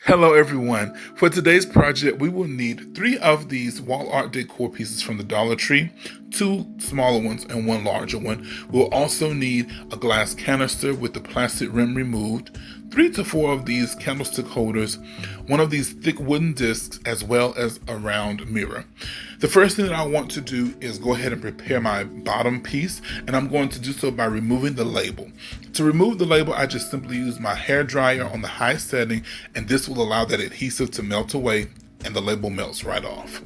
Hello everyone. For today's project, we will need 3 of these wall art decor pieces from the Dollar Tree, 2 smaller ones and 1 larger one. We'll also need a glass canister with the plastic rim removed, 3 to 4 of these candlestick holders, 1 of these thick wooden discs, as well as a round mirror. The first thing that I want to do is go ahead and prepare my bottom piece, and I'm going to do so by removing the label. To remove the label, I just simply use my hair dryer on the high setting, and this will allow that adhesive to melt away and the label melts right off.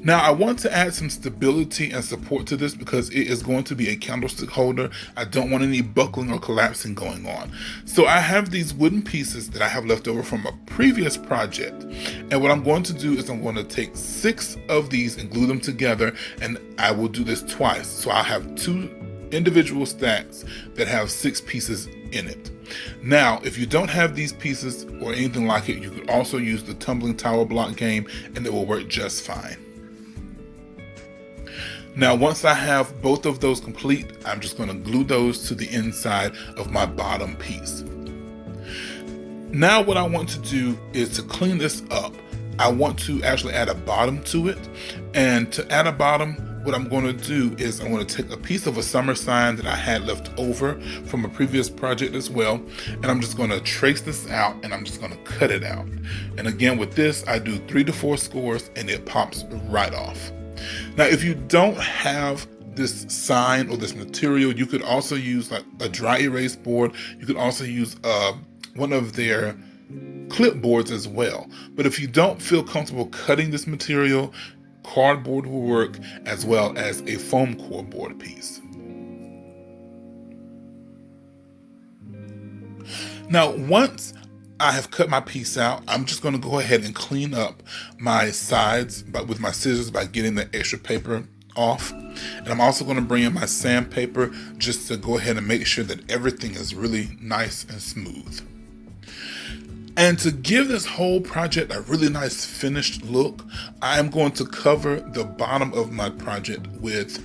Now I want to add some stability and support to this because it is going to be a candlestick holder. I don't want any buckling or collapsing going on. So I have these wooden pieces that I have left over from a previous project. And what I'm going to do is I'm going to take 6 of these and glue them together, and I will do this twice. So I'll have 2 individual stacks that have 6 pieces in it. Now, if you don't have these pieces or anything like it, you could also use the tumbling tower block game and it will work just fine. Now, once I have both of those complete, I'm just going to glue those to the inside of my bottom piece. Now what I want to do is to clean this up. I want to actually add a bottom to it. And to add a bottom, what I'm going to do is I'm going to take a piece of a summer sign that I had left over from a previous project as well, and I'm just going to trace this out and I'm just going to cut it out. And again, with this, I do 3 to 4 scores and it pops right off. Now, if you don't have this sign or this material, you could also use like a dry erase board. You could also use one of their clipboards as well. But if you don't feel comfortable cutting this material, cardboard will work, as well as a foam core board piece. Now, once I have cut my piece out, I'm just going to go ahead and clean up my sides with my scissors by getting the extra paper off. And I'm also going to bring in my sandpaper just to go ahead and make sure that everything is really nice and smooth. And to give this whole project a really nice finished look, I am going to cover the bottom of my project with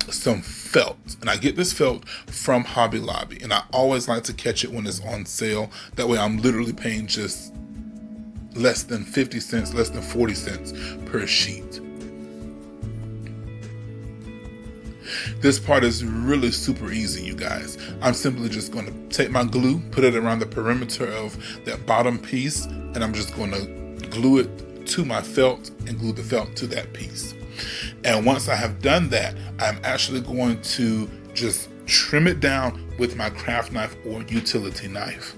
some felt. And I get this felt from Hobby Lobby, and I always like to catch it when it's on sale. That way I'm literally paying just less than 50 cents, less than 40 cents per sheet. This part is really super easy, you guys. I'm simply just going to take my glue, put it around the perimeter of that bottom piece, and I'm just going to glue it to my felt and glue the felt to that piece. And once I have done that, I'm actually going to just trim it down with my craft knife or utility knife.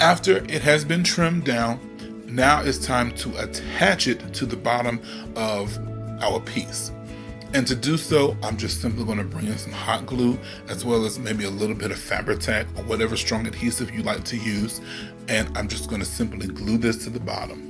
After it has been trimmed down, now it's time to attach it to the bottom of our piece. And to do so, I'm just simply going to bring in some hot glue, as well as maybe a little bit of Fabri-Tac or whatever strong adhesive you like to use. And I'm just going to simply glue this to the bottom.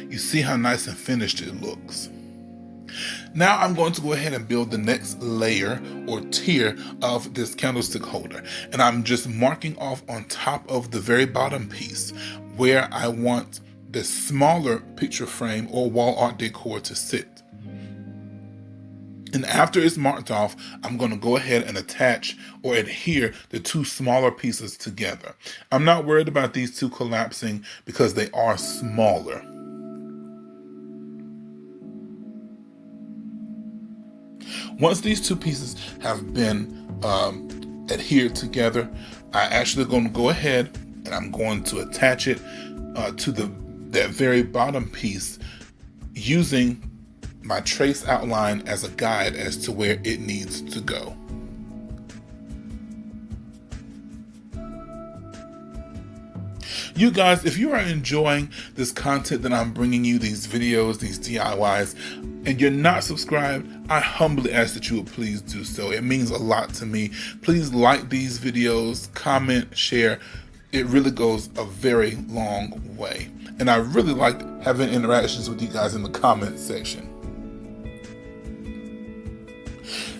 You see how nice and finished it looks. Now I'm going to go ahead and build the next layer or tier of this candlestick holder. And I'm just marking off on top of the very bottom piece where I want the smaller picture frame or wall art decor to sit. And after it's marked off, I'm going to go ahead and attach or adhere the 2 smaller pieces together. I'm not worried about these 2 collapsing because they are smaller. Once these 2 pieces have been adhered together, I actually going to go ahead and I'm going to attach it to that very bottom piece using my trace outline as a guide as to where it needs to go. You guys, if you are enjoying this content that I'm bringing you, these videos, these DIYs, and you're not subscribed, I humbly ask that you would please do so. It means a lot to me. Please like these videos, comment, share. It really goes a very long way. And I really like having interactions with you guys in the comment section.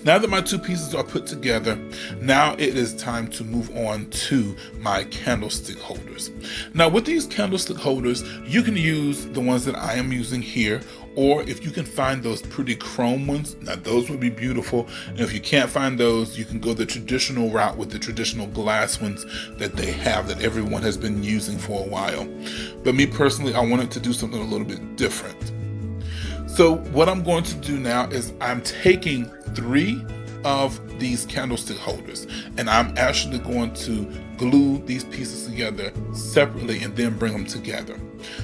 Now that my two pieces are put together, now it is time to move on to my candlestick holders. Now with these candlestick holders, you can use the ones that I am using here, or if you can find those pretty chrome ones, now those would be beautiful. And if you can't find those, you can go the traditional route with the traditional glass ones that they have, that everyone has been using for a while. But me personally, I wanted to do something a little bit different. So what I'm going to do now is I'm taking 3 of these candlestick holders, and I'm actually going to glue these pieces together separately and then bring them together.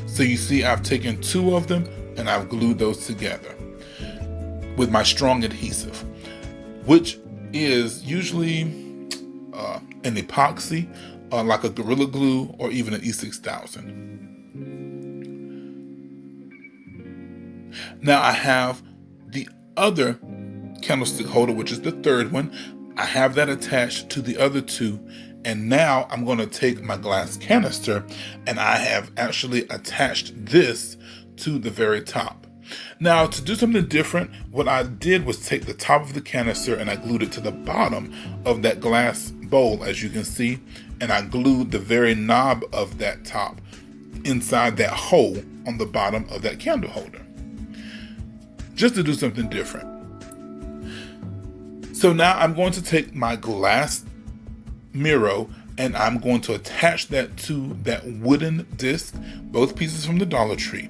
So you see I've taken 2 of them and I've glued those together with my strong adhesive, which is usually an epoxy, like a Gorilla Glue or even an E6000. Now I have the other candlestick holder, which is the 3rd one. I have that attached to the other 2, and now I'm going to take my glass canister and I have actually attached this to the very top. Now to do something different, what I did was take the top of the canister and I glued it to the bottom of that glass bowl, as you can see, and I glued the very knob of that top inside that hole on the bottom of that candle holder, just to do something different. So now I'm going to take my glass mirror and I'm going to attach that to that wooden disc, both pieces from the Dollar Tree.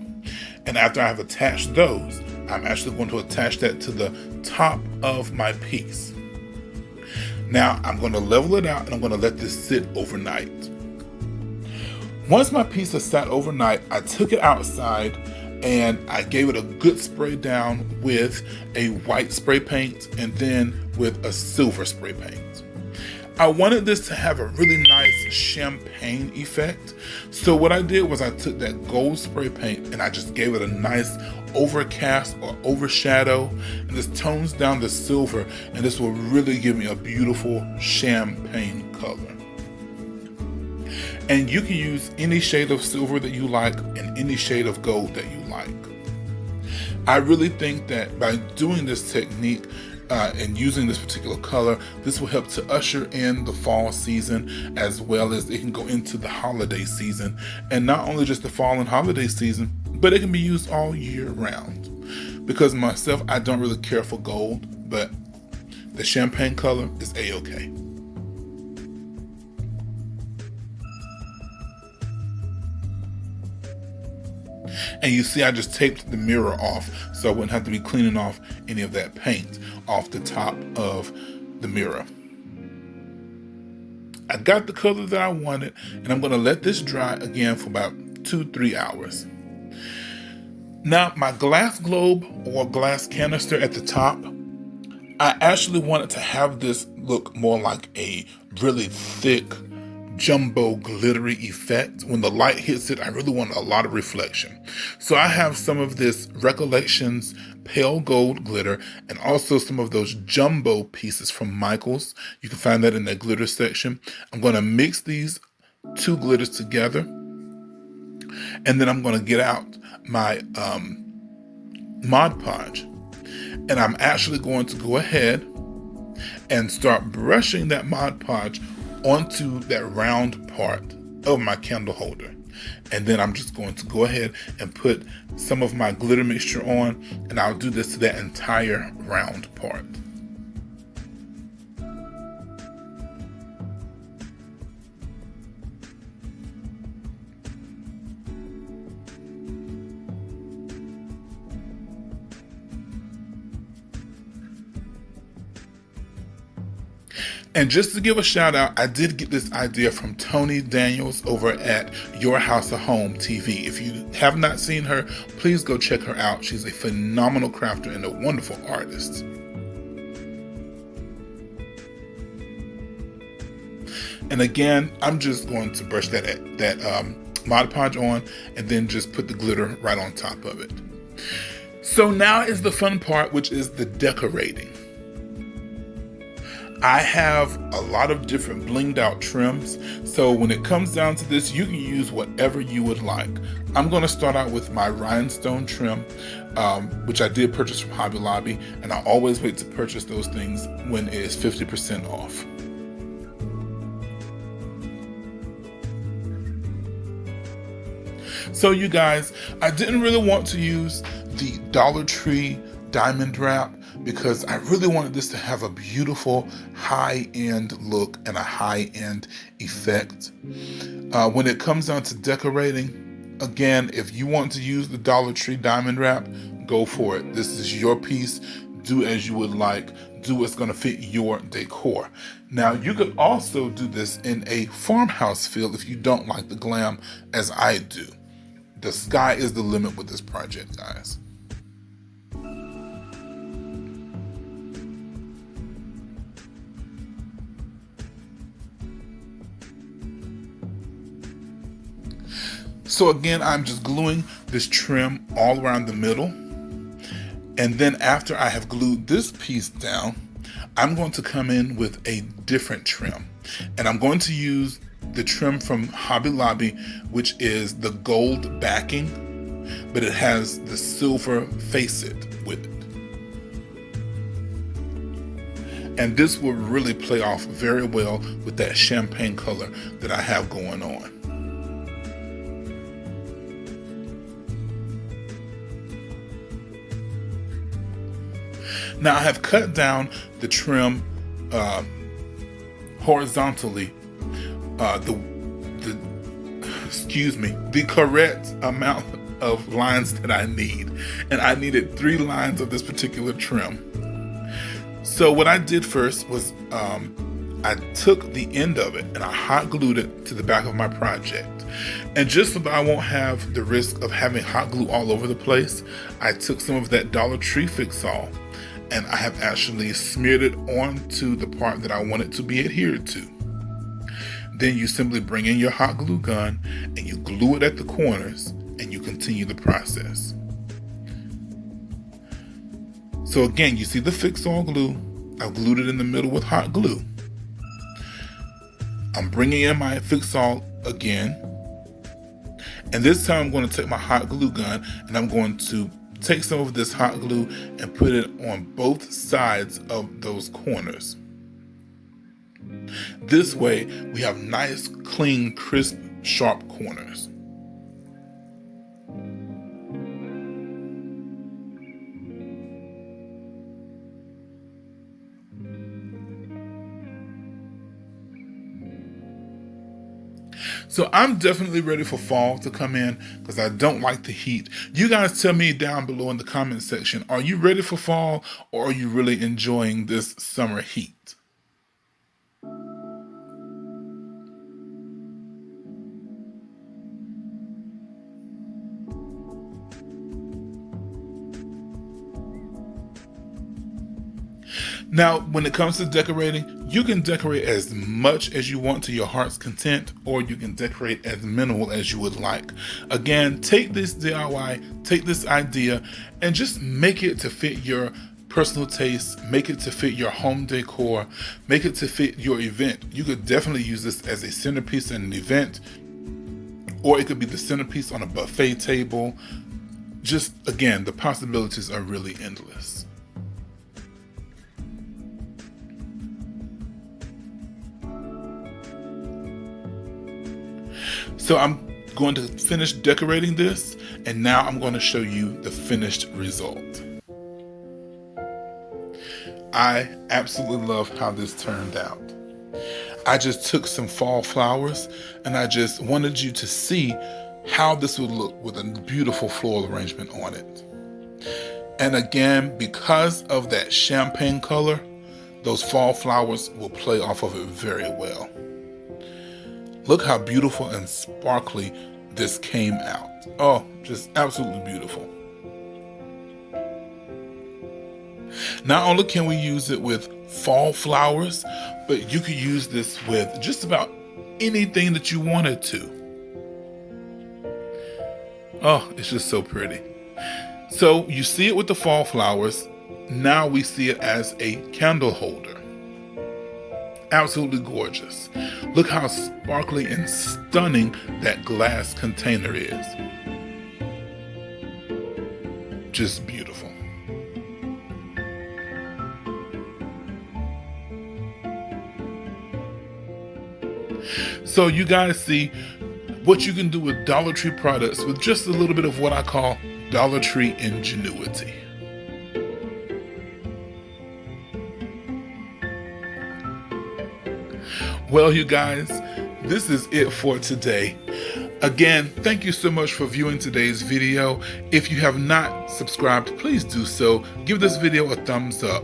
And after I have attached those, I'm actually going to attach that to the top of my piece. Now I'm going to level it out and I'm going to let this sit overnight. Once my piece has sat overnight, I took it outside and I gave it a good spray down with a white spray paint and then with a silver spray paint. I wanted this to have a really nice champagne effect. So what I did was I took that gold spray paint and I just gave it a nice overcast or overshadow, and this tones down the silver, and this will really give me a beautiful champagne color. And you can use any shade of silver that you like and any shade of gold that you like. I really think that by doing this technique and using this particular color, this will help to usher in the fall season, as well as it can go into the holiday season. And not only just the fall and holiday season, but it can be used all year round. Because myself, I don't really care for gold, but the champagne color is a-okay. And you see I just taped the mirror off so I wouldn't have to be cleaning off any of that paint off the top of the mirror. I got the color that I wanted, and I'm going to let this dry again for about 2-3 hours. Now my glass globe or glass canister at the top, I actually wanted to have this look more like a really thick jumbo glittery effect. When the light hits it, I really want a lot of reflection. So I have some of this Recollections pale gold glitter and also some of those jumbo pieces from Michaels. You can find that in the glitter section. I'm going to mix these 2 glitters together, and then I'm going to get out my Mod Podge, and I'm actually going to go ahead and start brushing that Mod Podge onto that round part of my candle holder. And then I'm just going to go ahead and put some of my glitter mixture on, and I'll do this to that entire round part. And just to give a shout out, I did get this idea from Tony Daniels over at Your House of Home TV. If you have not seen her, please go check her out. She's a phenomenal crafter and a wonderful artist. And again, I'm just going to brush that Mod Podge on, and then just put the glitter right on top of it. So now is the fun part, which is the decorating. I have a lot of different blinged out trims, so when it comes down to this, you can use whatever you would like. I'm going to start out with my rhinestone trim, which I did purchase from Hobby Lobby, and I always wait to purchase those things when it is 50% off. So you guys, I didn't really want to use the Dollar Tree diamond wrap because I really wanted this to have a beautiful high-end look and a high-end effect. When it comes down to decorating, again, if you want to use the Dollar Tree diamond wrap, go for it. This is your piece. Do as you would like. Do what's going to fit your decor. Now, you could also do this in a farmhouse feel if you don't like the glam as I do. The sky is the limit with this project, guys. So again, I'm just gluing this trim all around the middle. And then after I have glued this piece down, I'm going to come in with a different trim. And I'm going to use the trim from Hobby Lobby, which is the gold backing, but it has the silver facet with it. And this will really play off very well with that champagne color that I have going on. Now I have cut down the trim horizontally, the correct amount of lines that I need. And I needed 3 lines of this particular trim. So what I did first was I took the end of it and I hot glued it to the back of my project. And just so that I won't have the risk of having hot glue all over the place, I took some of that Dollar Tree Fix-All and I have actually smeared it onto the part that I want it to be adhered to. Then you simply bring in your hot glue gun and you glue it at the corners and you continue the process. So again, you see the Fix-All glue. I've glued it in the middle with hot glue. I'm bringing in my Fix-All again. And this time I'm going to take my hot glue gun and I'm going to take some of this hot glue and put it on both sides of those corners. This way we have nice, clean, crisp, sharp corners. So I'm definitely ready for fall to come in because I don't like the heat. You guys tell me down below in the comment section, are you ready for fall or are you really enjoying this summer heat? Now, when it comes to decorating, you can decorate as much as you want to your heart's content, or you can decorate as minimal as you would like. Again, take this DIY, take this idea, and just make it to fit your personal taste, make it to fit your home decor, make it to fit your event. You could definitely use this as a centerpiece in an event, or it could be the centerpiece on a buffet table. Just, again, the possibilities are really endless. So I'm going to finish decorating this, and now I'm going to show you the finished result. I absolutely love how this turned out. I just took some fall flowers, and I just wanted you to see how this would look with a beautiful floral arrangement on it. And again, because of that champagne color, those fall flowers will play off of it very well. Look how beautiful and sparkly this came out. Oh, just absolutely beautiful. Not only can we use it with fall flowers, but you could use this with just about anything that you wanted to. Oh, it's just so pretty. So you see it with the fall flowers. Now we see it as a candle holder. Absolutely gorgeous. Look how sparkly and stunning that glass container is. Just beautiful. So you guys see what you can do with Dollar Tree products with just a little bit of what I call Dollar Tree ingenuity. Well, you guys, this is it for today. Again, thank you so much for viewing today's video. If you have not subscribed, please do so. Give this video a thumbs up.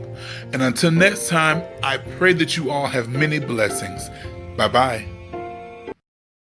And until next time, I pray that you all have many blessings. Bye-bye.